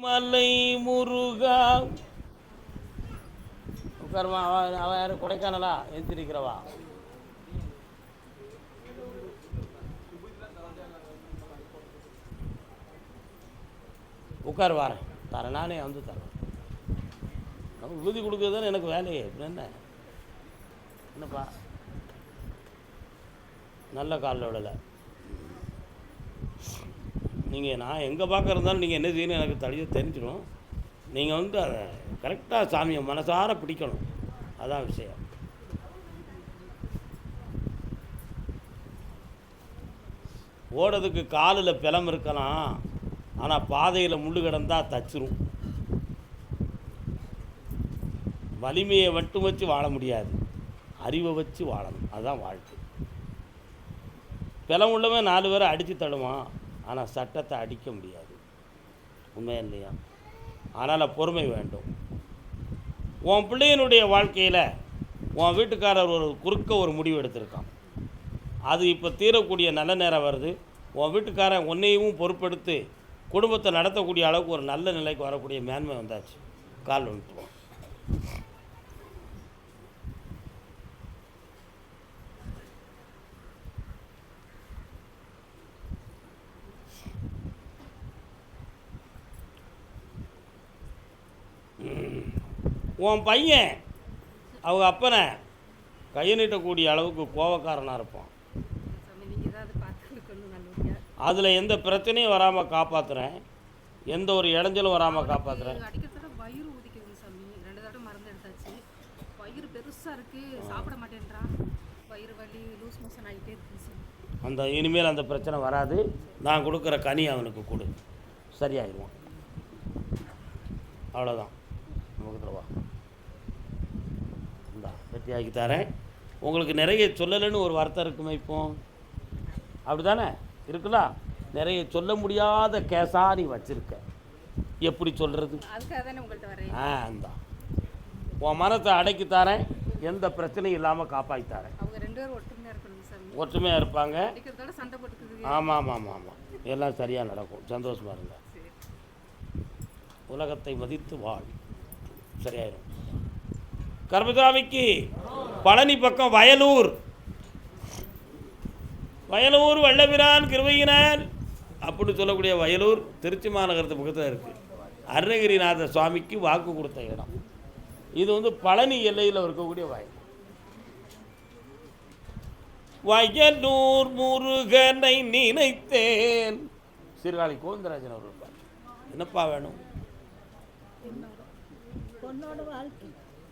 மலை முருகா உட்காருமா. அவன் யாரு? கொடைக்கானலா? எந்திரிக்கிறவா? உட்கார், வாரேன், தரேன், நானே வந்து தரேன். நம்ம விருதி கொடுக்குறது தானே எனக்கு வேலையே. இப்படி என்னப்பா நல்ல காலில் விடலை. நீங்கள் நான் எங்கே பார்க்க இருந்தாலும் நீங்கள் என்ன செய்யணும் எனக்கு தெளிவாக தெரிஞ்சிடும். நீங்கள் வந்து அதை கரெக்டாக சாமியை மனசார பிடிக்கணும். அதான் விஷயம். ஓடுறதுக்கு காலில் பிளம் இருக்கலாம், ஆனால் பாதையில் முள்ளு கிடந்தால் தச்சிரும். வலிமையை மட்டும் வச்சு வாழ முடியாது, அறிவை வச்சு வாழணும். அதுதான் வாழ்க்கை. பிளம் உள்ளவன் 4 பேரை அடித்து தடுவான், ஆனால் சட்டத்தை அடிக்க முடியாது. உண்மை இல்லையா? அதனால் பொறுமை வேண்டும். உன் பிள்ளையினுடைய வாழ்க்கையில் உன் வீட்டுக்காரர் குறுக்க ஒரு முடிவு எடுத்திருக்கான். அது இப்போ தீரக்கூடிய நல்ல நேரம் வருது. உன் வீட்டுக்காரன் உன்னையும் பொறுப்பெடுத்து குடும்பத்தை நடத்தக்கூடிய அளவுக்கு ஒரு நல்ல நிலைக்கு வரக்கூடிய மேன்மை வந்தாச்சு. கால் வந்துட்டுவோம். உன் பையன் அவங்க அப்பனை கையை நீட்டக்கூடிய அளவுக்கு கோபக்காரனாக இருப்பான். அதில் எந்த பிரச்சனையும் வராமல் காப்பாற்றுறேன், எந்த ஒரு இடைஞ்சலும் வராமல் காப்பாற்றுறேன். அந்த இனிமேல் அந்த பிரச்சனை வராது. நான் கொடுக்குற கனி அவனுக்கு கொடு, சரியாயிடுவான். அவ்வளோதான். முகத்தில் வா, இந்தா வெட்டியாக்கி தரேன். உங்களுக்கு நிறைய சொல்லலைன்னு ஒரு வார்த்தை இருக்குமே இப்போ, அப்படி தானே இருக்குல்ல? நிறைய சொல்ல முடியாத கேஸா நீ வச்சிருக்க. எப்படி சொல்கிறது? அந்த உன் மனத்தை அடக்கி தரேன், எந்த பிரச்சனையும் இல்லாமல் காப்பாற்றி தரேன். ஒற்றுமையாக இருப்பாங்க. ஆமாம் ஆமாம் ஆமாம் ஆமாம், எல்லாம் சரியாக நடக்கும். சந்தோஷமாக இருங்க. உலகத்தை மதித்து வாழ், சரியாயிரும். கர்மசாமிக்கு பழனி பக்கம் வயலூர் வல்லபிரான் கிருபையினார் அப்படின்னு சொல்லக்கூடிய வயலூர் திருச்சி மாநகரத்து பக்கத்தில் இருக்குது. அருணகிரிநாத சுவாமிக்கு வாக்கு கொடுத்த இடம் இது. வந்து பழனி எல்லையில் இருக்கக்கூடிய வயலூர் முருகனை நினைத்தேன். சீர்காழி கோவிந்தராஜன் அவர் இருப்பார். என்னப்பா வேணும்?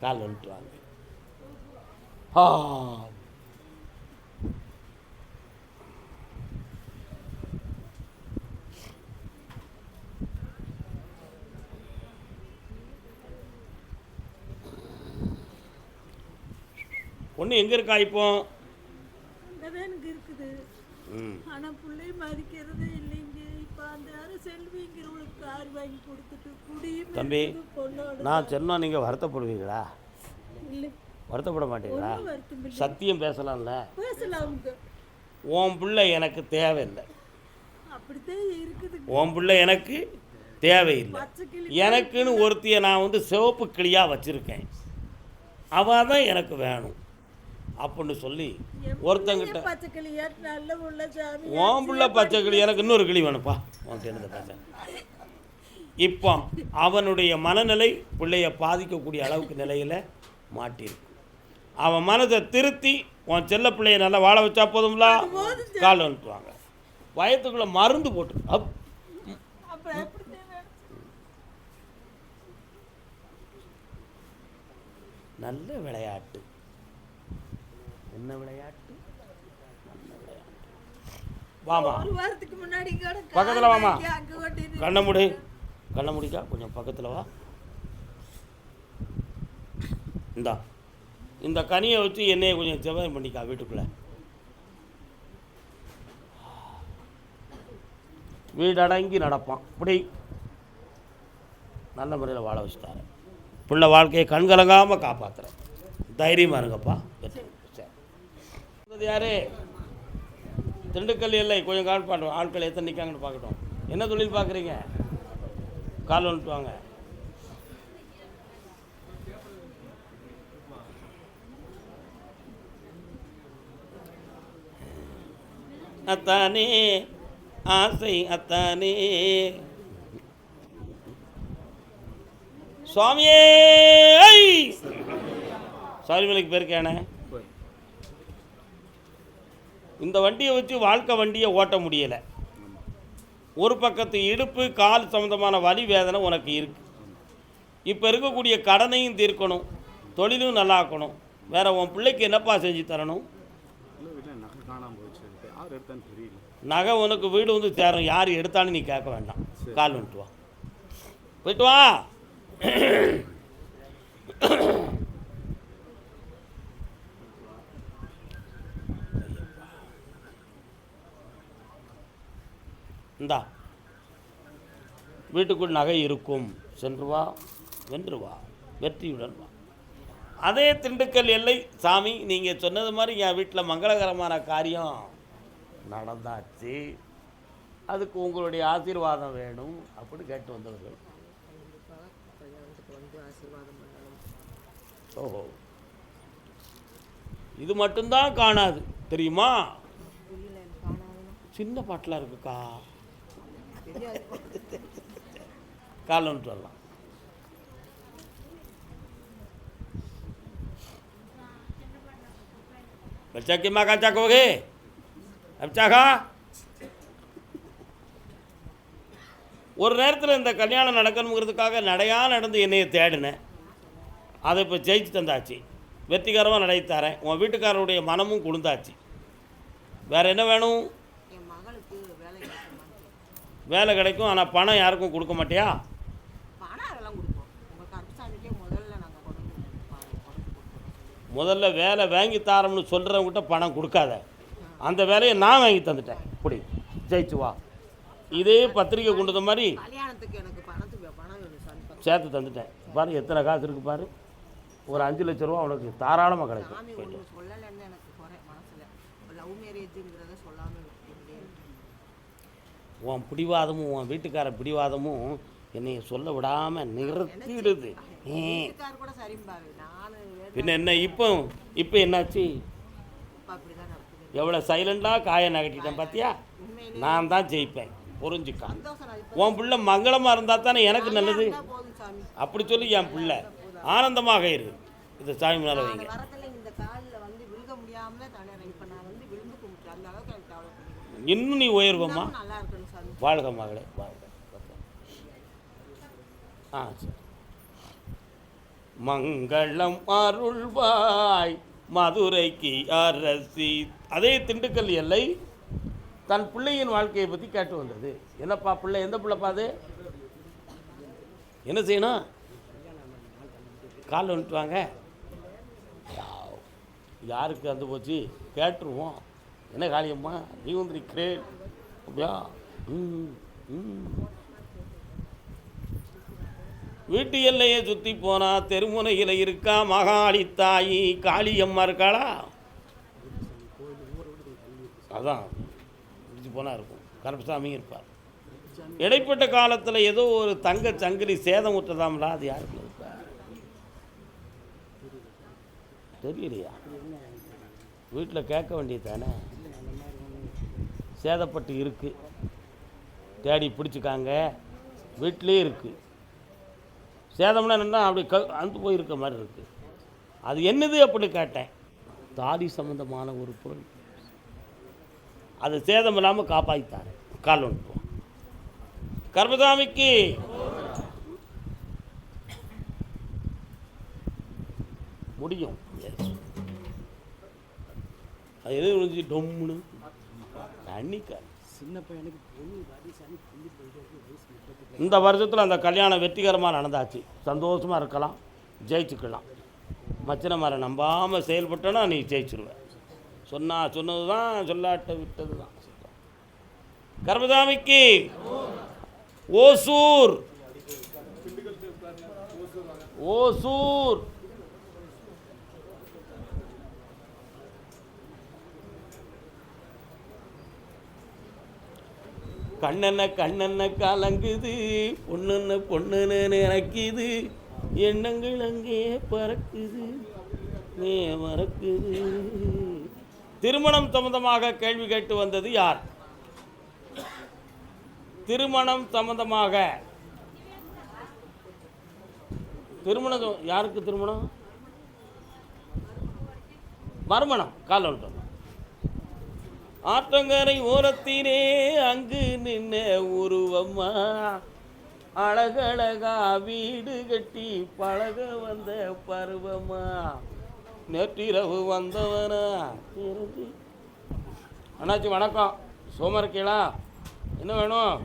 கால் வந்துட்டு வாங்க. பொண்ணு எங்கே இருக்கா இப்போ? இருக்குது. ஆனால் பிள்ளை மதிக்கிறதே இல்லைங்க. இப்போ அந்த யாரும் செல்விங்கிறவங்களுக்கு கார் வாங்கி கொடுத்துட்டு குடியும். தம்பி, நான் சொன்னால் நீங்கள் வருத்தப்படுவீங்களா? இல்லை, வருத்தப்பட மாட்டீங்களா? சத்தியம் பேசலாம்ல? பேசலாமுங்க. உன் பிள்ளை எனக்கு தேவையில்லை. அப்படித்தான் இருக்குது. உன் பிள்ளை எனக்கு தேவையில்லை. எனக்குன்னு ஒருத்தியை நான் வந்து சிவப்பு கிளியாக வச்சுருக்கேன், அவள் தான் எனக்கு வேணும் அப்படின்னு சொல்லி ஒருத்தங்கிட்ட, உன் பிள்ளை பச்சை கிளி, எனக்கு இன்னொரு கிளி வேணுப்பா உன்கிட்ட பேச. இப்போ அவனுடைய மனநிலை பிள்ளைய பாதிக்கக்கூடிய அளவுக்கு நிலையில் மாட்டியிருக்கு. அவன் மனதை திருத்தி உன் செல்ல பிள்ளைய நல்லா வாழ வச்சா போதும்ல. கால் வந்துட்டுவாங்க. வயத்துக்குள்ளே மருந்து போட்டு நல்ல விளையாட்டு. என்ன விளையாட்டு? நல்ல விளையாட்டு. வாமா, பக்கத்தில் வாமா. கண்ணை முடிக்கா கொஞ்சம் பக்கத்தில் வா. இந்த கனியை வச்சு என்னையை கொஞ்சம் ஜெபம் பண்ணிக்கா வீட்டுக்குள்ளே. வீடடங்கி நடப்பான். இப்படி நல்ல முறையில் வாழ வச்சுட்டாரு. பிள்ளை வாழ்க்கையை கண்கலங்காமல் காப்பாற்றுறேன். தைரியமாக இருங்கப்பா. யாரு? திண்டுக்கல் எல்லை கொஞ்சம் கால் பண்ணுறோம். ஆட்கள் எத்தனை நிற்காங்கன்னு பார்க்கட்டும். என்ன தொழில் பார்க்குறீங்க? கால் வந்துட்டு வாங்க. அத்தானே ஆசை அத்தானே சுவாமியே. சாரிமலைக்கு போயிருக்கேனே. இந்த வண்டியை வச்சு வாழ்க்கை வண்டியை ஓட்ட முடியலை. ஒரு பக்கத்து இடுப்பு கால் சம்மந்தமான வலி வேதனை உனக்கு இருக்குது. இப்போ இருக்கக்கூடிய கடனையும் தீர்க்கணும், தொழிலும் நல்லாக்கணும். வேறு உன் பிள்ளைக்கு என்னப்பா செஞ்சு தரணும்? நகை உனக்கு வீடு வந்து சேரும். யார் எடுத்தாலும் நீ கேட்க வேண்டாம். கால் வந்துட்டு வா, போயிட்டு வா. இந்தா வீட்டுக்குள் நகை இருக்கும். சென்று வா, வென்று வா, வெற்றியுடன் வா. அதே திண்டுக்கல் எல்லை சாமி, நீங்கள் சொன்னது மாதிரி என் வீட்டில் மங்களகரமான காரியம் நடந்தாச்சு. அதுக்கு உங்களுடைய ஆசீர்வாதம் வேணும் அப்படின்னு கேட்டு வந்தவர்கள். ஓஹோ, இது மட்டும்தான் காணாது தெரியுமா? சின்ன பாட்டில் இருக்குக்கா. கால் வந்துட்டு வரலாம். बच्चा की माँ का चाकोगे अब चाखा. ஒரு நேரத்தில் இந்த கல்யாணம் நடக்கணுங்கிறதுக்காக நடையாக நடந்து என்னையை தேடினேன். அதை இப்போ ஜெயிச்சு தந்தாச்சு. வெற்றிகரமாக நடத்தித்தரேன். உன் வீட்டுக்காரருடைய மனமும் குளிர்ந்தாச்சு. வேறு என்ன வேணும்? வேலை கிடைக்கும். ஆனால் பணம் யாருக்கும் கொடுக்க மாட்டியா? முதல்ல வேலை வாங்கி தாரோம்னு சொல்கிறவங்ககிட்ட பணம் கொடுக்காத. அந்த வேலையை நான் வாங்கி தந்துட்டேன். இப்படி ஜெயிச்சு வா. இதே பத்திரிக்கை கொண்டு வந்த மாதிரி சேர்த்து தந்துட்டேன். பாரு எத்தனை காசு இருக்குது பாரு. ஒரு 5 லட்ச ரூபா உனக்கு தாராளமாக கிடைக்கும். உன் பிடிவாதமும் உன் வீட்டுக்கார பிடிவாதமும் என்னை சொல்ல விடாமல் நிறுத்திடுது. பின்ன என்ன? இப்போ என்னாச்சு? எவ்வளோ சைலண்டாக காயை நகட்டிட்டேன் பார்த்தியா? நான் தான் ஜெயிப்பேன், புரிஞ்சுக்கா. உன் பிள்ளை மங்களமாக இருந்தால் தானே எனக்கு நல்லது. அப்படி சொல்லி என் பிள்ளை ஆனந்தமாக இரு. இது சாமி மேலே வைங்க. இன்னும் நீ உயர்வம்மா. வாழ்க மகளே, வாழ்க. சரி. மங்களம் அருள்வாய் மதுரைக்கு அரசி. அதே திண்டுக்கல் எல்லை தன் பிள்ளையின் வாழ்க்கையை பற்றி கேட்டு வந்தது. என்னப்பா பிள்ளை? எந்த பிள்ளைப்பா அது? என்ன செய்யணும்? கால் வந்துட்டு வாங்க. யாருக்கு வந்து போச்சு கேட்டுருவோம். என்ன காளியம்மா நீ வந்துருக்கிறேன் அப்படியா? வீட்டு எல்லையை சுற்றி போனால் தெருமுனையில் இருக்கா மகாளி தாயி காளியம்மா இருக்காளா? அதான் பிடிச்சி போனால் இருக்கும். கருப்பசாமியும் இருப்பார். இடைப்பட்ட காலத்தில் ஏதோ ஒரு தங்க சங்கிலி சேதம் விட்டுதாம்ல, அது யாருக்கு இருப்பா தெரியலையா? வீட்டில் கேட்க வேண்டியது தானே. சேதப்பட்டு இருக்குது, தேடி பிடிச்சிக்காங்க. வீட்டிலே இருக்குது. சேதம்னா என்னென்னா அப்படி அந்து போயிருக்க மாதிரி இருக்குது. அது என்னது அப்படி கேட்டேன். தாடி சம்மந்தமான ஒரு பொருள். அது சேதம் இல்லாமல் காப்பாற்றித்தாரு. கால் வந்துப்போம். கர்மசாமிக்கு முடியும். அது எது முடிஞ்சு டொம்முன்னு தண்ணிக்க சின்ன பையனுக்கு இந்த வருஷத்தில் அந்த கல்யாணம் வெற்றிகரமாக நடந்தாச்சு. சந்தோஷமாக இருக்கலாம், ஜெயிச்சுக்கலாம். மச்சனை மாதிரி நம்பாமல் செயல்பட்டோன்னா நீ ஜெயிச்சிருவேன். சொன்னது தான், சொல்லாட்ட விட்டது தான். கர்மசாமிக்கு ஓசூர். ஓசூர் கண்ணென்ன கண்ணென்ன கலங்குது, பொண்ணுன்னு பொண்ணுன்னு நினைக்குது, எண்ணங்கள் அங்கே பறக்குது, நீ மறக்குது. திருமணம் சம்பந்தமாக கேள்வி கேட்டு வந்தது யார்? திருமணம் சம்பந்தமாக திருமணம் யாருக்கு திருமணம்? மறுமணம். கால் வந்துட்டோம். ஆற்றங்கரை ஓரத்தினே அங்கு நின்ன உருவம்மா, அழகழகா வீடு கட்டி பழக வந்த பருவமா, நேற்றிரவு வந்தவனா. அண்ணாச்சி வணக்கம். சோமா இருக்கீங்களா? என்ன வேணும்?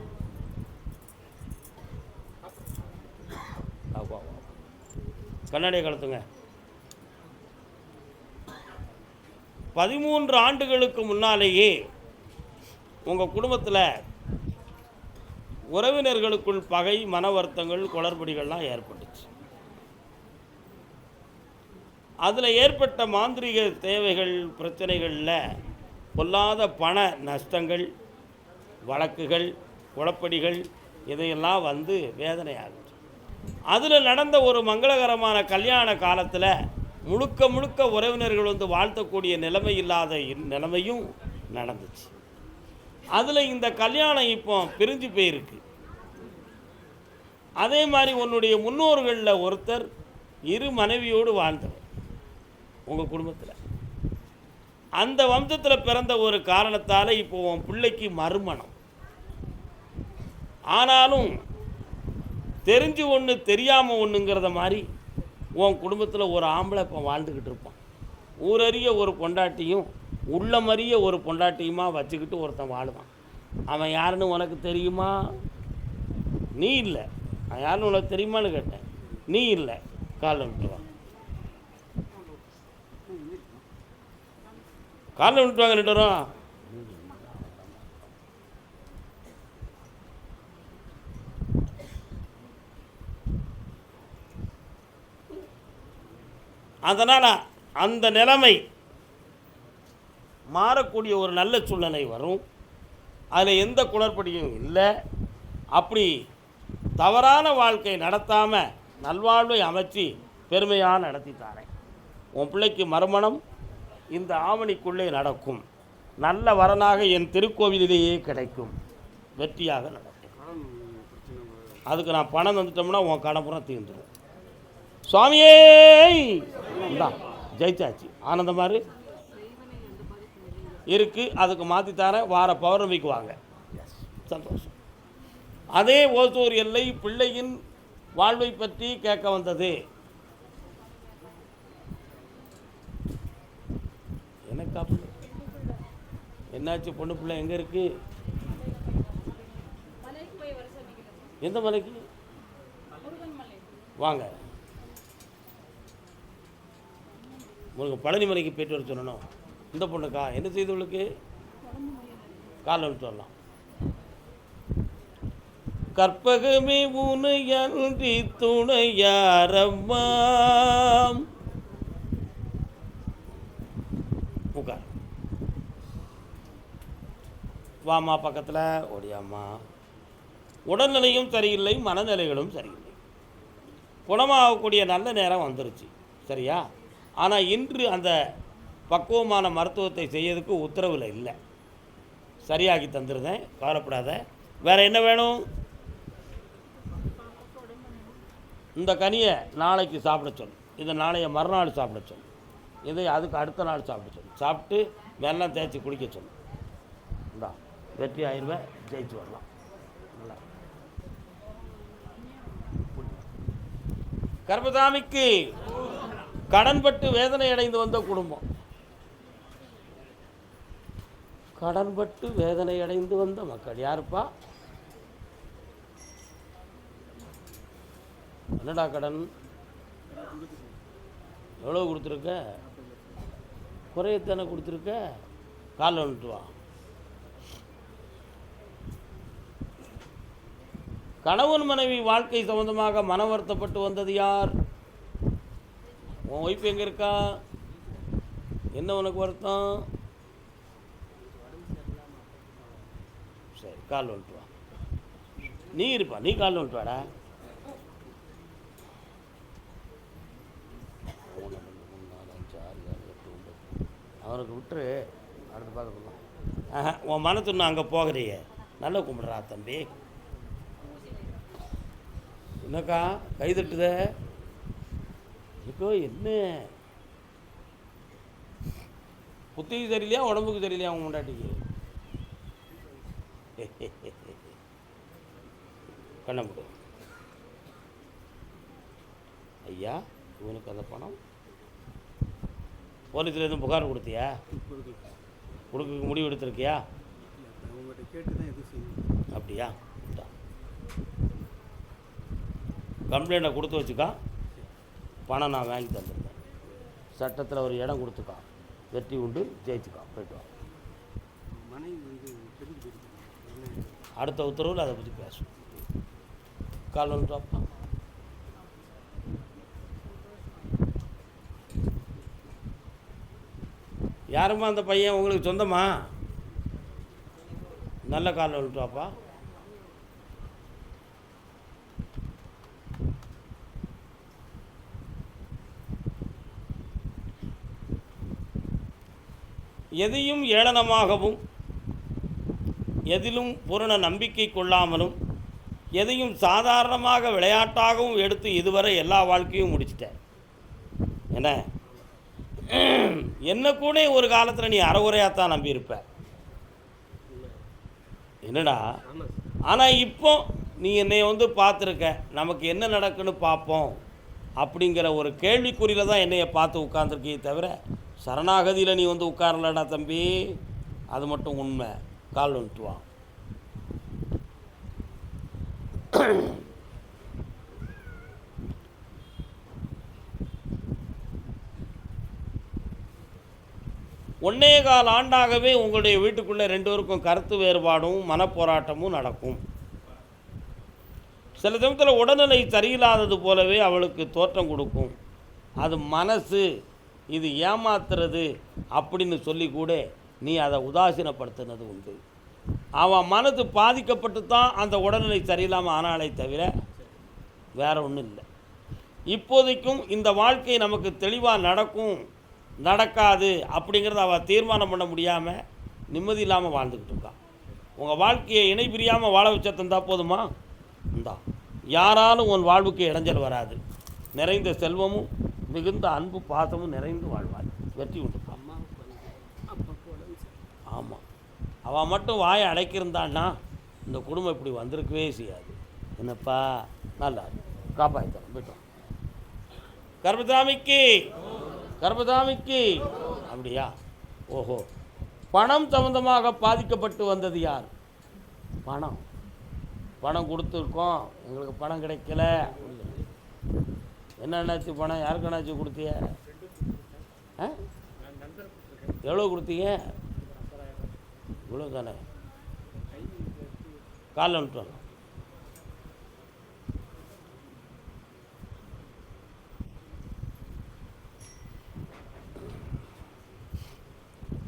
கண்ணாடியை கலத்துங்க. 13 ஆண்டுகளுக்கு முன்னாலேயே உங்கள் குடும்பத்தில் உறவினர்களுக்குள் பகை, மன வருத்தங்கள், குளறுபடிகள்லாம் ஏற்பட்டுச்சு. அதில் ஏற்பட்ட மாந்திரீக தேவைகள், பிரச்சனைகளில் பொல்லாத பண நஷ்டங்கள், வழக்குகள், குழப்படிகள் இதையெல்லாம் வந்து வேதனையாகுது. அதில் நடந்த ஒரு மங்களகரமான கல்யாண காலத்தில் முழுக்க முழுக்க உறவினர்கள் வந்து வாழ்த்தக்கூடிய நிலைமை இல்லாத நிலைமையும் நடந்துச்சு. அதில் இந்த கல்யாணம் இப்போ பிரிஞ்சு போயிருக்கு. அதே மாதிரி உன்னுடைய முன்னோர்களில் ஒருத்தர் 2 மனைவியோடு வாழ்ந்தவர் உங்கள் குடும்பத்தில். அந்த வம்சத்தில் பிறந்த ஒரு காரணத்தால் இப்போ உன் பிள்ளைக்கு மறுமணம். ஆனாலும் தெரிஞ்சு ஒன்று தெரியாமல் ஒன்றுங்கிறத மாதிரி உன் குடும்பத்தில் ஒரு ஆம்பளை இப்போ வாழ்ந்துக்கிட்டு இருப்பான். ஊரறிய ஒரு பொண்டாட்டியும் உள்ளமறிய ஒரு பொண்டாட்டியுமா வச்சுக்கிட்டு ஒருத்தன் வாழுவான். அவன் யாருன்னு உனக்கு தெரியுமா? நீ இல்லை. அவன் யாருன்னு உனக்கு தெரியுமான்னு கேட்டேன். நீ இல்லை. காலில் விட்டுருவான். காலில் விட்டுருவாங்க 2 பேரும். அதனால் அந்த நிலைமை மாறக்கூடிய ஒரு நல்ல சூழ்நிலை வரும். அதில் எந்த குளறுபடியும் இல்லை. அப்படி தவறான வாழ்க்கை நடத்தாமல் நல்வாழ்வை அமைச்சு பெருமையாக நடத்தித்தாரேன். உன் பிள்ளைக்கு மறுமணம் இந்த ஆவணிக்குள்ளே நடக்கும். நல்ல வரனாக என் திருக்கோவிலிலேயே கிடைக்கும். வெற்றியாக நடக்கும். அதுக்கு நான் பணம் வந்துட்டோம்னா உன் கடப்புறம் தீர்ந்துடும். சுவாமியே ஜெயிச்சாச்சு. ஆனந்தமாரு இருக்குது. அதுக்கு மாற்றித்தாரேன். வார பௌர்ணமிக்கு வாங்க. சந்தோஷம். அதே ஓசூர் எல்லை பிள்ளையின் வாழ்வை பற்றி கேட்க வந்தது. எனக்கா என்னாச்சு? பொண்ணு பிள்ளை எங்கே இருக்கு? எந்த மலைக்கு? வாங்க. உங்களுக்கு பழனி மலைக்கு போய்ட்டு வர சொல்லணும். இந்த பொண்ணுக்கா என்ன செய்தவளுக்கு? காலில் விட்டு வரலாம். கற்பகமே உனையன்றி துணையாரம்மா. உட்கார். வாமா பக்கத்தில் ஓடியாம்மா. உடல்நிலையும் சரியில்லை, மனநிலைகளும் சரியில்லை. குணமாகக்கூடிய நல்ல நேரம் வந்துருச்சு. சரியா? ஆனால் இன்று அந்த பக்குவமான மருத்துவத்தை செய்யறதுக்கு உத்தரவில் இல்லை. சரியாகி தந்துருந்தேன். கவலைப்படாத. வேறு என்ன வேணும்? இந்த கனியை நாளைக்கு சாப்பிட சொல்லு. இதை நாளைய மறுநாள் சாப்பிட சொல்லு. இதை அதுக்கு அடுத்த நாள் சாப்பிட சொல்லு. சாப்பிட்டு வெல்லம் தேய்ச்சி குடிக்க சொல்லு. இந்தா வெற்றி ஆயிடுவேன். ஜெயிச்சு வரலாம். நல்லா கர்மசாமிக்கு கடன்பட்டு வேதனை அடைந்து வந்த குடும்பம். கடன்பட்டு வேதனை அடைந்து வந்த மக்கள் யாருப்பா? என்னடா கடன்? எவ்வளோ கொடுத்துருக்க? குறையத்தானே கொடுத்துருக்க. காலில் வந்துட்டு வா. கணவன் மனைவி வாழ்க்கை சம்பந்தமாக மன வருத்தப்பட்டு வந்தது யார்? உன் ஒய்ஃப் எங்கே இருக்கா? என்ன உனக்கு வருத்தம்? சரி, கால் வந்துட்டு வா. நீ இருப்பா, நீ காலில் விட்டு வாடா. அவனுக்கு விட்டுரு, அடுத்து பார்க்கலாம். உன் மனத்து இன்னும் அங்கே போகிறியே, நல்லா கும்பிட்றா தம்பி. என்னக்கா கை தட்டுத? இப்போ என்ன புத்திக்கு தெரியலையா உடம்புக்கு தெரியலையா அவங்க முண்டாட்டிக்கு? கண்ணம்பு ஐயா, இவனுக்கு அந்த பணம் போலீஸில் எதுவும் புகார் கொடுத்தியா? கொடுக்க முடிவு எடுத்திருக்கியா? அப்படியா? கம்ப்ளைண்ட்டை கொடுத்து வச்சுக்கா, பணம் நான் வாங்கி தந்துருக்கேன். சட்டத்தில் ஒரு இடம் கொடுத்துக்கா, வெற்றி உண்டு, ஜெயிச்சுக்கா, போய்ட்டு வா. அடுத்த உத்தரவில் அதை பற்றி பேசுவோம். கால் வந்துட்டாப்பா. யாருமா அந்த பையன்? உங்களுக்கு சொந்தமா? நல்ல காலில் விட்டுவாப்பா. எதையும் ஏளனமாகவும் எதிலும் பூரண நம்பிக்கை கொள்ளாமலும் எதையும் சாதாரணமாக விளையாட்டாகவும் எடுத்து இதுவரை எல்லா வாழ்க்கையும் முடிச்சிட்டேன். என்ன என்ன கூட ஒரு காலத்தில் நீ அறகுறையாகத்தான் நம்பியிருப்ப, என்னடா? ஆனால் இப்போ நீ என்னை பார்த்துருக்க, நமக்கு என்ன நடக்குன்னு பார்ப்போம் அப்படிங்கிற ஒரு கேள்விக்குறியில் தான் என்னையை பார்த்து உட்கார்ந்துருக்கே தவிர சரணாகதியில் நீ உட்காரலடா தம்பி. அது மட்டும் உண்மை. கால் வந்துட்டு வா. ஒன்னே கால் ஆண்டாகவே உங்களுடைய வீட்டுக்குள்ளே ரெண்டு பேருக்கும் கருத்து வேறுபாடும் மனப்போராட்டமும் நடக்கும். சில சமயத்தில் உடல்நிலை சரியில்லாதது போலவே அவளுக்கு தோற்றம் கொடுக்கும். அது மனசு இது ஏமாத்துறது அப்படின்னு சொல்லி கூட நீ அதை உதாசீனப்படுத்தினது உண்டு. அவன் மனது பாதிக்கப்பட்டு தான் அந்த உடல்நிலை சரியில்லாமல் ஆனாலே தவிர வேற ஒன்றும் இல்லை. இப்போதைக்கும் இந்த வாழ்க்கை நமக்கு தெளிவாக நடக்கும் நடக்காது அப்படிங்கிறத அவள் தீர்மானம் பண்ண முடியாமல் நிம்மதி இல்லாமல் வாழ்ந்துக்கிட்டு இருக்கான். உங்கள் வாழ்க்கையை இணை பிரியாமல் வாழ வச்ச தந்தா போதுமா? இந்தா, யாராலும் உன் வாழ்வுக்கு இடைஞ்சல் வராது. நிறைந்த செல்வமும் மிகுந்த அன்பு பாசமும் நிறைந்து வாழ்வாய். வெற்றி உண்டு. ஆமாம், அவன் மட்டும் வாயை அடைக்கிருந்தான்னா இந்த குடும்பம் இப்படி வந்திருக்கவே செய்யாது. என்னப்பா, நல்லா காப்பாற்றித்தரோம். போய்ட்டோம். கர்மசாமிக்கு கர்மசாமிக்கு அப்படியா? ஓஹோ, பணம் சம்பந்தமாக பாதிக்கப்பட்டு வந்தது யார்? பணம் பணம் கொடுத்துருக்கோம், எங்களுக்கு பணம் கிடைக்கல. என்னென்னாச்சு பணம்? யாருக்கு என்னாச்சு கொடுத்திய? எவ்வளோ கொடுத்தீங்க? இவ்வளோ தானே? காலைல வந்துட்டு வரலாம்.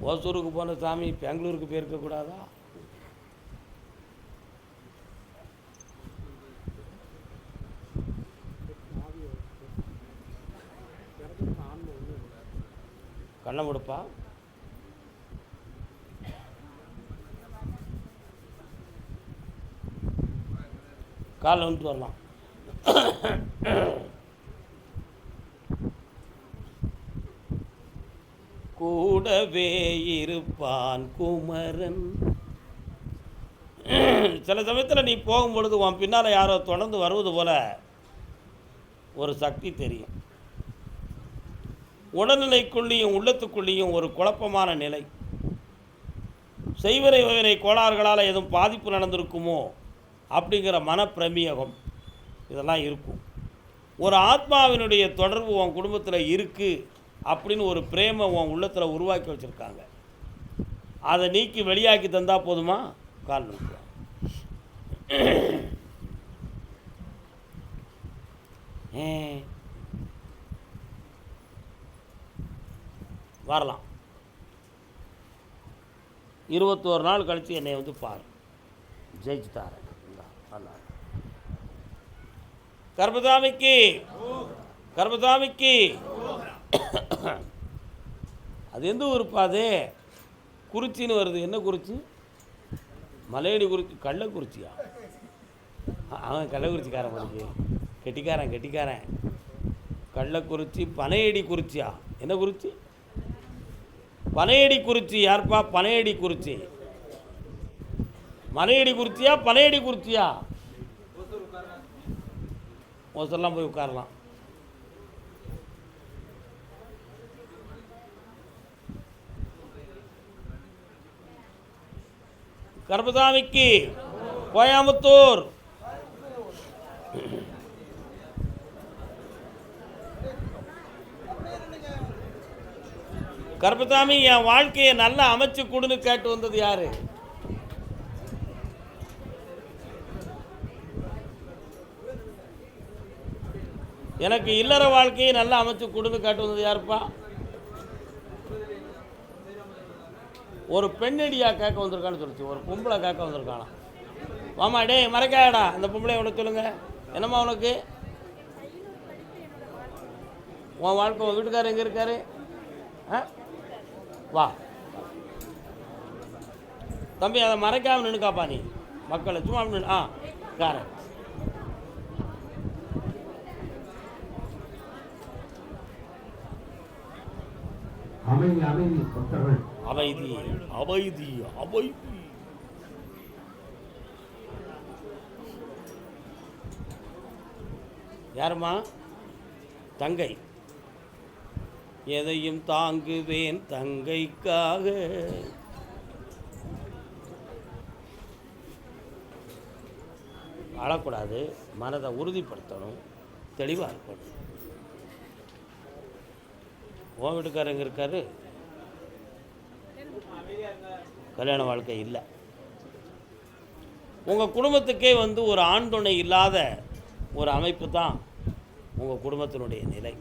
ஓசூருக்கு போன சாமி பெங்களூருக்கு போயிருக்கக்கூடாதா? கண்ணை முடுப்பா. காலைல வந்துட்டு வரலாம். கூடவே இருப்பான் குமரன். சில சமயத்தில் நீ போகும்பொழுது உன் பின்னால் யாரோ தொடர்ந்து வருவது போல ஒரு சக்தி தெரியும். உடல்நிலைக்குள்ளேயும் உள்ளத்துக்குள்ளேயும் ஒரு குழப்பமான நிலை. செய்வரை வகை கோளாறுகளால் எதுவும் பாதிப்பு நடந்திருக்குமோ அப்படிங்கிற மனப்பிரமியகம் இதெல்லாம் இருக்கும். ஒரு ஆத்மாவினுடைய தொடர்பு உன் குடும்பத்தில் இருக்குது அப்படின்னு ஒரு பிரேமை உன் உள்ளத்தில் உருவாக்கி வச்சுருக்காங்க. அதை நீக்கி வெளியாக்கி தந்தால் போதுமா? கால் நிறுத்துவான். வரலாம். 21 நாள் கழித்து என்னை பாரு, ஜெயிச்சு தாரேன். நல்லா கர்பசாமிக்கு கர்பசாமிக்கு. அது எந்த ஊருப்பா அது? குறிச்சின்னு வருது. என்ன குறிச்சி? மலையடி குறிச்சி. கள்ளக்குறிச்சியா? அவன் கள்ளக்குறிச்சிக்காரன் மனுக்கு. கெட்டிக்காரன். கள்ளக்குறிச்சி பனையடி குறிச்சியா? என்ன குறிச்சி? பனையடி குறிச்சி. யார்ப்பா பனையடி குறிச்சி? மலையடி குறிச்சியா பனையடி குறிச்சியா? ஒருத்தரெல்லாம் போய் உட்காரலாம். கர்பசாமிக்கு கோயம்புத்தூர். கர்பசாமி என் வாழ்க்கையை நல்லா அமைச்சு கொடுன்னு கேட்டு வந்தது யாரு? எனக்கு இல்லற வாழ்க்கையை நல்லா அமைச்சு கொடுன்னு கேட்டு வந்தது யாருப்பா? ஒரு பெண்ணடியா கேட்க வந்திருக்கான்னு சொல்லிச்சு. ஒரு பொம்பளை கேட்க வந்திருக்கானா? வாமா டே மறைக்காடா. அந்த பொம்பளை உனக்கு சொல்லுங்க. என்னம்மா உனக்கு? உன் வாழ்க்கை உன் வீட்டுக்காரர் எங்கே இருக்காரு? வா தம்பி, அதை மறைக்காம நின்றுக்காப்பா நீ. மக்களை சும்மா நின்று. காரன் அமைதி அமைதி பக்தர்கள். அமைதி அமைதி அமைதி. யாருமா? தங்கை. எதையும் தாங்குவேன் தங்கைக்காக. அழக்கூடாது. மனதை உறுதிப்படுத்தணும். தெளிவாக இருக்கணும். உன் வீட்டுக்காரர் எங்கே இருக்காரு? கல்யாண வாழ்க்கை இல்லை. உங்கள் குடும்பத்துக்கே ஒரு ஆண் துணை இல்லாத ஒரு அமைப்பு தான் உங்கள் குடும்பத்தினுடைய நிலை.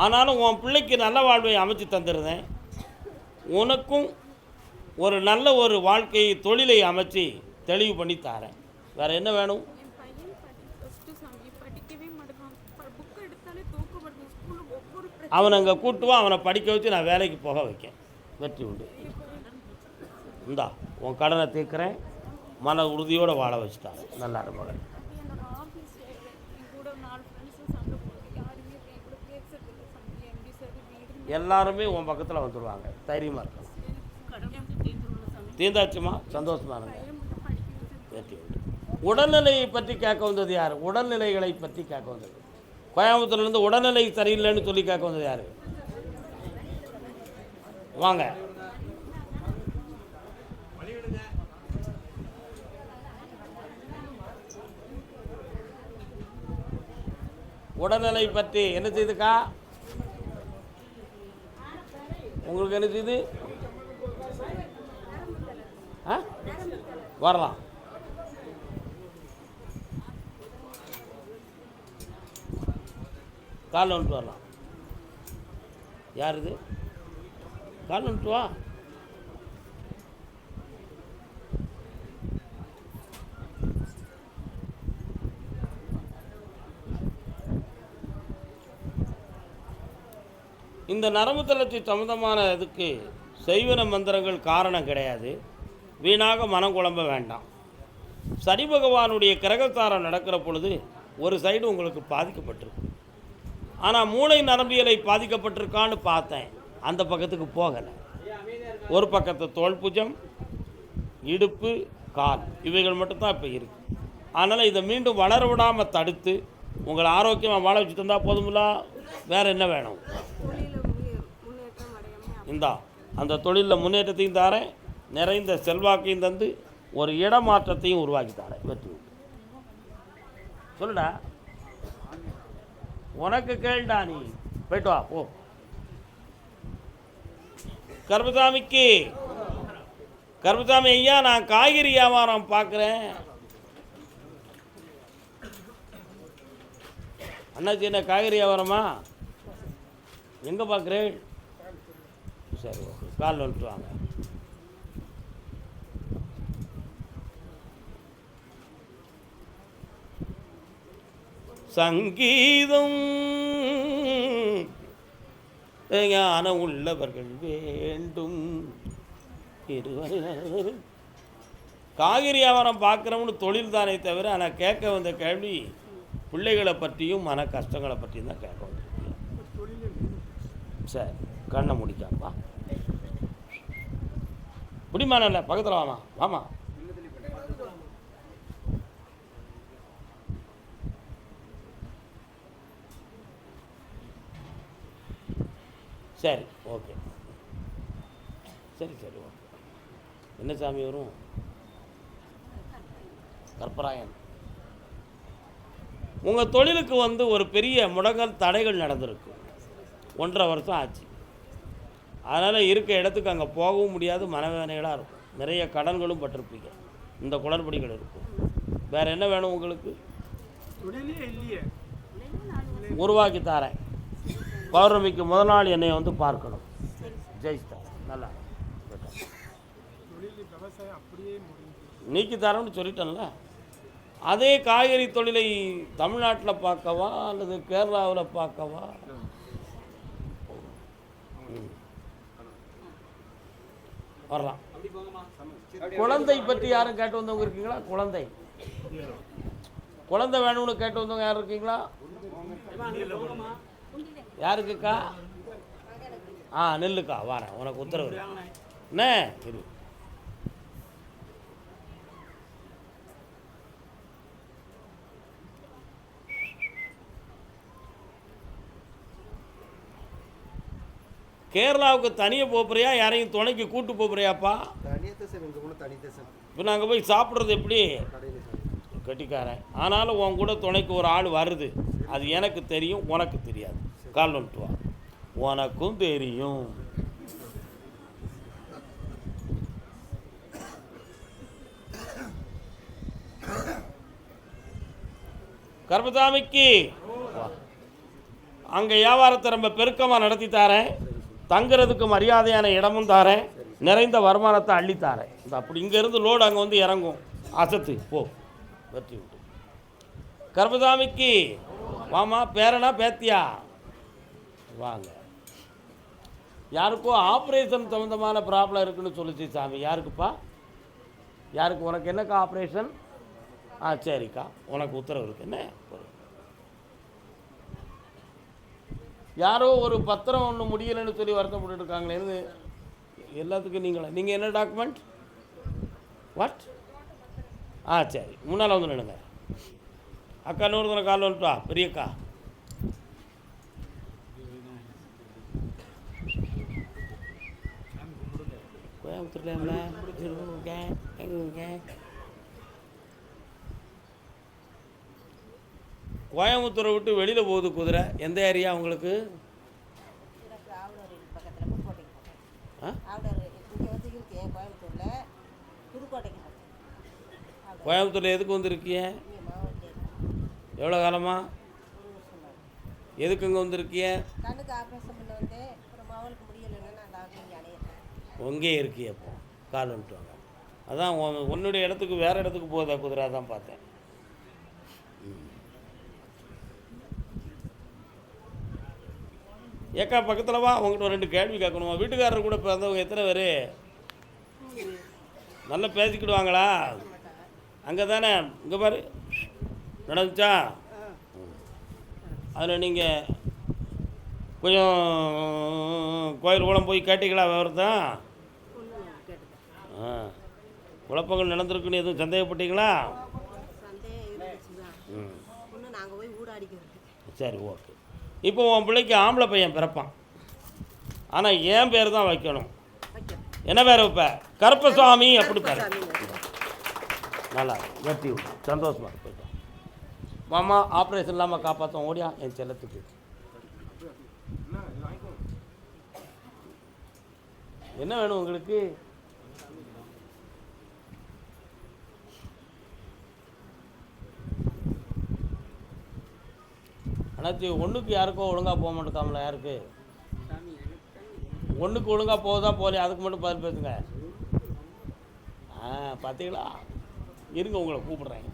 ஆனாலும் உன் பிள்ளைக்கு நல்ல வாழ்வை அமைச்சு தந்துடுறேன். உனக்கும் ஒரு நல்ல ஒரு வாழ்க்கையை தொழிலை அமைச்சு தெளிவு பண்ணி தரேன். வேறு என்ன வேணும்? அவனை அங்கே கூட்டுவான். அவனை படிக்க வச்சு நான் வேலைக்கு போக வைக்கேன். வெற்றி உண்டு. இந்தா உன் கடனை தீர்க்கிறேன். மன உறுதியோடு வாழ வச்சுட்டாங்க. நல்லா இருக்கும். எல்லாருமே உன் பக்கத்தில் வந்துடுவாங்க. தைரியமாக இருக்கணும். தீர்ந்தாச்சுமா? சந்தோஷமாக இருங்க. வெற்றி உண்டு. உடல்நிலையை பற்றி கேட்க வந்தது யார்? உடல்நிலைகளை பற்றி கேட்க வந்தது. கோயம்புத்தூர்லேருந்து உடல்நிலை சரியில்லைன்னு சொல்லி கேட்க வந்தது யார்? வாங்க. உடல்நிலை பற்றி என்ன செய்துக்கா? உங்களுக்கு என்ன செய்து? வரலாம். கால் வந்துட்டு வரலாம். யார் இது? கால் வந்துட்டு வா. இந்த நரம்பு தளர்ச்சி சம்பந்தமான இதுக்கு செய்வன மந்திரங்கள் காரணம் கிடையாது. வீணாக மனம் குழம்ப வேண்டாம். சனி பகவானுடைய கிரகத்தாரம் நடக்கிற பொழுது ஒரு சைடு உங்களுக்கு பாதிக்கப்பட்டிருக்கு. ஆனால் மூளை நரம்பியலை பாதிக்கப்பட்டிருக்கான்னு பார்த்தேன். அந்த பக்கத்துக்கு போகலை. ஒரு பக்கத்து தோல் புஜம், இடுப்பு, கால் இவைகள் மட்டும்தான் இப்போ இருக்குது. அதனால் இதை மீண்டும் வளர விடாமல் தடுத்து உங்களை ஆரோக்கியமாக வாழ வச்சு தந்தால் போதுங்களா? வேறு என்ன வேணும்? இந்தா அந்த தொழிலில் முன்னேற்றத்தையும் தாரேன். நிறைந்த செல்வாக்கையும் தந்து ஒரு இடமாற்றத்தையும் உருவாக்கி தாரேன். வெற்றி சொல்லுடா. உனக்கு கேள்டா. நீ போய்ட்டு வா போ. கர்பசாமிக்கு கர்பசாமி ஐயா, நான் காய்கறி வியாபாரம் பார்க்குறேன். அண்ணாச்சி, என்ன காய்கறி வியாபாரமா? எங்கே பார்க்குறேன்? சரி, ஓகே. கால் வந்துட்டு வாங்க. சங்கீதம் ஞானம் உள்ளவர்கள் வேண்டும். காய்கறி வியாபாரம் பார்க்குறவனு தொழில் தானே தவிர, ஆனால் கேட்க வந்த கேள்வி பிள்ளைகளை பற்றியும் மன கஷ்டங்களை பற்றியும் தான் கேட்க வந்திருக்கீங்க. சரி, கண்ணை முடிக்காப்பா. முடியுமா? நல்ல பக்கத்தில் வாமா வாமா. சரி, ஓகே. சரி சரி, ஓகே. என்ன சாமி வரும்? கற்பராயன். உங்கள் தொழிலுக்கு வந்து ஒரு பெரிய முடங்கல் தடைகள் நடந்திருக்கு. 1.5 வருஷம் ஆச்சு. அதனால் இருக்க இடத்துக்கு அங்கே போகவும் முடியாது, மனவேதனைகளாக இருக்கும். நிறைய கடன்களும் பட்டிருப்பீங்க. இந்த குளறுபடிகள் இருக்கும். வேறு என்ன வேணும் உங்களுக்கு? உருவாக்கி தாரேன். பௌர்ணமிக்கு முதல் நாள் என்னை வந்து பார்க்கணும். ஜெயிஸ்தா நல்லா நீக்கி தரேன்னு சொல்லிட்டேன்ல. அதே காய்கறி தொழிலை தமிழ்நாட்டில் பார்க்கவா அல்லது கேரளாவில் பார்க்கவா? வரலாம். குழந்தை பற்றி யாரும் கேட்டு வந்தவங்க இருக்கீங்களா? குழந்தை வேணும்னு கேட்டு வந்தவங்க யாரும் இருக்கீங்களா? யாருக்குக்கா? நெல்லுக்கா வாரேன், உனக்கு உத்தரவு என்ன இரு. கேரளாவுக்கு தனியாக போகிறியா, யாரையும் துணைக்கு கூட்டு போகிறியாப்பா? இப்போ நாங்கள் போய் சாப்பிட்றது எப்படி? கட்டிக்காரன். ஆனாலும் உன் கூட துணைக்கு ஒரு ஆள் வருது. அது எனக்கு தெரியும், உனக்கு தெரியாது. கால் வந்துட்டு வா. உனக்கும் தெரியும். கர்மசாமிக்கு அங்கே வியாபாரத்தை ரொம்ப பெருக்கமாக நடத்தி தாரேன். தங்குறதுக்கு மரியாதையான இடமும் தாரேன். நிறைந்த வருமானத்தை அள்ளித்தாரேன். இந்த அப்படி இங்கேருந்து லோடு அங்கே வந்து இறங்கும். அசத்து போ, வெற்றி விட்டு. கர்மசாமிக்கு வாமா. பேரனா பேத்தியா? வாங்க. யாருக்கோ ஆப்ரேஷன் சம்மந்தமான ப்ராப்ளம் இருக்குன்னு சொல்லிச்சு சாமி. யாருக்குப்பா? யாருக்கு? உனக்கு என்னக்கா ஆப்ரேஷன்? சரிக்கா, உனக்கு உத்தரவு இருக்கு. என்ன யாரோ ஒரு பத்திரம் ஒன்று முடியலைன்னு சொல்லி வருத்தப்பட்டு இருக்காங்களே, எல்லாத்துக்கும் நீங்கள் என்ன டாக்குமெண்ட்? வாட்? சரி, முன்னால் வந்து நினைங்க. அக்கா நூறு தானே கால் வந்துட்டா பெரியக்கா. கோயம்புத்தூர்ல கோயம்புத்தூரை விட்டு வெளியில் போகுது குதிரை. எந்த ஏரியா உங்களுக்கு? கோயம்புத்தூரில் எதுக்கு வந்துருக்கிய? எவ்வளோ காலமா? எதுக்கு இங்கே வந்துருக்கிய? உங்கே இருக்கிய? இப்போ கால் வந்துட்டு வாங்க. அதான் உன்னுடைய இடத்துக்கு வேறு இடத்துக்கு போகுதா குதிரை? தான் பார்த்தேன். ஏக்கா பக்கத்தில் வா. உங்கள்கிட்ட 2 கேள்வி கேட்கணுமா? வீட்டுக்காரர் கூட பிறந்தவங்க எத்தனை பேர்? நல்லா பேசிக்கிடுவாங்களா? அங்கே தானே? இங்கே பாரு நடந்துச்சா? அதில் நீங்கள் கொஞ்சம் கோயில் குளம் போய் கேட்டீங்களா? விவரத்தான் குழப்பங்கள் நடந்திருக்குன்னு எதுவும் சந்தேகப்பட்டீங்களா? சரி, ஓகே. இப்போ உன் பிள்ளைக்கு ஆம்பளை பையன் பிறப்பான். ஆனால் என் பேர் தான் வைக்கணும். என்ன பேர் வைப்ப? கருப்பசாமி அப்படி பேர். நல்லா வெற்றி விட்டு சந்தோஷமாக போய்ட்டு மாமா. ஆப்ரேஷன் இல்லாமல் காப்பாற்றோம். ஓடியா என் செல்லத்துக்கு. என்ன வேணும் உங்களுக்கு? அனைத்து ஒன்றுக்கு யாருக்கோ ஒழுங்காக போக மாட்டேக்காமல. யாருக்கு? ஒன்றுக்கு ஒழுங்காக போகுதா போகலையா? அதுக்கு மட்டும் பதில் பேசுங்க. பார்த்தீங்களா? இருங்க, உங்களை கூப்பிட்றேன்.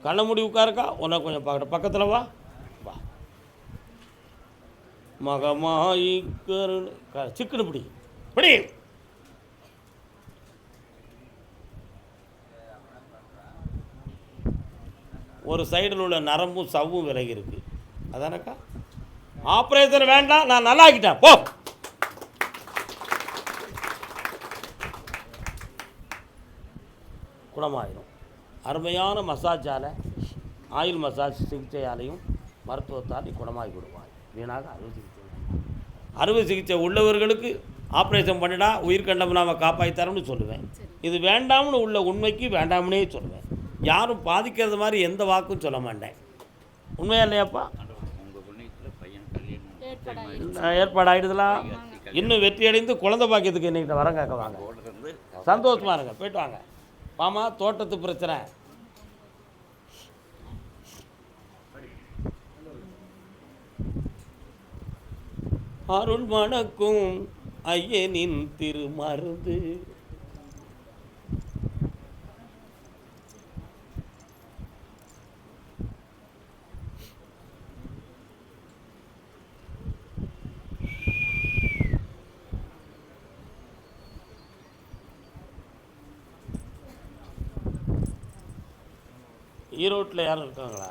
கண்ண மூடி உட்காருக்கா, உன்னை கொஞ்சம் பார்க்கட்டும். பக்கத்தில் வா வா. மகமாயி கருணை சிக்கனு பிடி பிடி. ஒரு சைடில் உள்ள நரம்பும் சவ்வும் விலகி இருக்கு. அதானக்கா? ஆப்ரேஷன் வேண்டாம், நான் நல்லா ஆக்கிட்டேன் போ. குணமாயிரும். அருமையான மசாஜால், ஆயில் மசாஜ் சிகிச்சையாலையும் மருத்துவத்தால் குணமாகி விடுவார். வீணாக அறுவை சிகிச்சை. அறுவை சிகிச்சை உள்ளவர்களுக்கு ஆப்ரேஷன் பண்ணிடா உயிர்கண்டம் நாம் காப்பாற்றித்தரோம்னு சொல்லுவேன். இது வேண்டாம்னு உள்ள உண்மைக்கு வேண்டாம்னே சொல்லுவேன். யாரும் பாதிக்கிறது மாதிரி எந்த வாக்கும் சொல்ல மாட்டேன். உண்மையா இல்லையாப்பா? ஏற்பாடாயிடுதுலாம். இன்னும் வெற்றி அடைந்து குழந்தை பாக்கியத்துக்கு இன்னைக்கு வரம் கேட்க வாங்க. சந்தோஷமா இருங்க, போயிட்டு வாங்க. பாமா தோட்டத்து பிரச்சனை. அருள் மணக்கும் ஐயனின் திருமருந்து. ஈரோட்டில் யாரும் இருக்காங்களா?